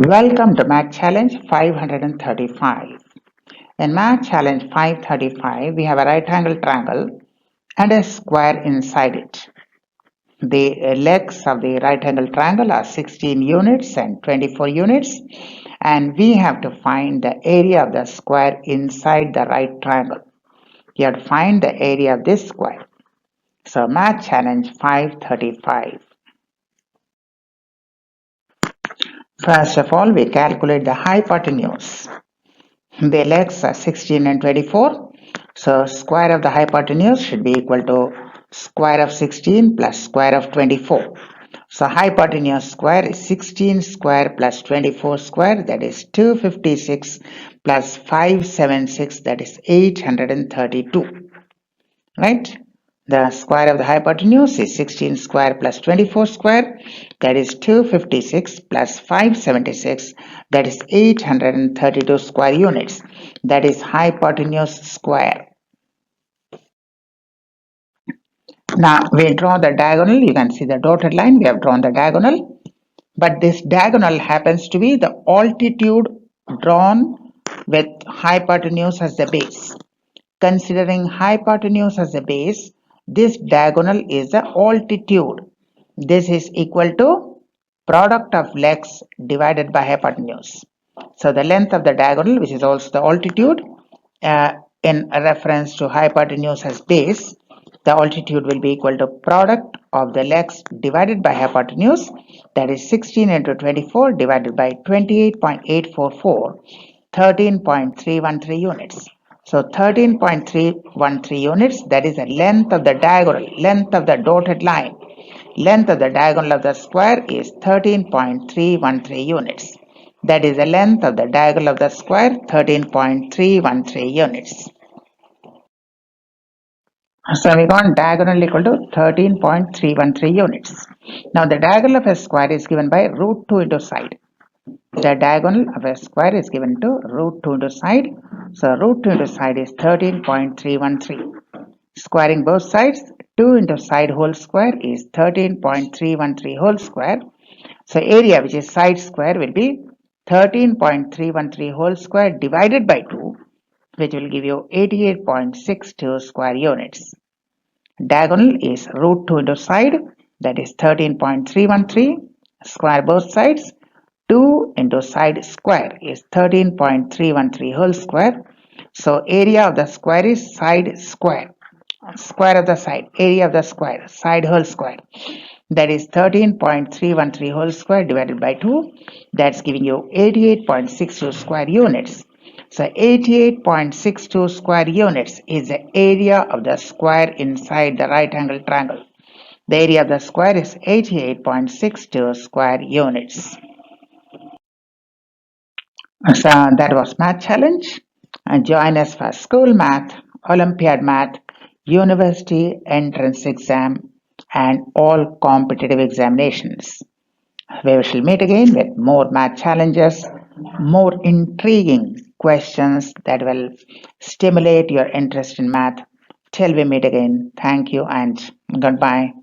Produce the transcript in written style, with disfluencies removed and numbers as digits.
Welcome to Math Challenge 535. In Math Challenge 535, we have a right angle triangle and a square inside it. The legs of the right angle triangle are 16 units and 24 units, and we have to find the area of the square inside the right triangle. You have to find the area of this square. So, Math Challenge 535. First of all, we calculate the hypotenuse. The legs are 16 and 24. So square of the hypotenuse should be equal to square of 16 plus square of 24. So hypotenuse square is 16 square plus 24 square, that is 256, plus 576, that is 832. Right? The square of the hypotenuse is 16 square plus 24 square, that is 256, plus 576, that is 832 square units. That is hypotenuse square. Now we draw the diagonal. You can see the dotted line. We have drawn the diagonal. But this diagonal happens to be the altitude drawn with hypotenuse as the base. Considering hypotenuse as a base, this diagonal is the altitude. This is equal to product of legs divided by hypotenuse. So the length of the diagonal, which is also the altitude, in reference to hypotenuse as base, the altitude will be equal to product of the legs divided by hypotenuse, that is 16 into 24 divided by 28.844, 13.313 units. So 13.313 units, that is the length of the diagonal, length of the dotted line. Length of the diagonal of the square is 13.313 units. That is the length of the diagonal of the square, 13.313 units. So we got diagonal equal to 13.313 units. Now the diagonal of a square is given by root 2 into side. The diagonal of a square is given to root 2 into side. So root 2 into side is 13.313. Squaring both sides, 2 into side whole square is 13.313 whole square. So area, which is side square, will be 13.313 whole square divided by 2, which will give you 88.62 square units. Diagonal is root 2 into side, that is 13.313. Square both sides, 2 into side square is 13.313 whole square. So area of the square is side square. Square of the side, area of the square, side whole square. That is 13.313 whole square divided by 2. That's giving you 88.62 square units. So 88.62 square units is the area of the square inside the right angle triangle. The area of the square is 88.62 square units. So that was Math Challenge. Join us for school math, Olympiad math, university entrance exam, and all competitive examinations. We shall meet again with more math challenges, more intriguing questions that will stimulate your interest in math. Till we meet again, thank you and goodbye.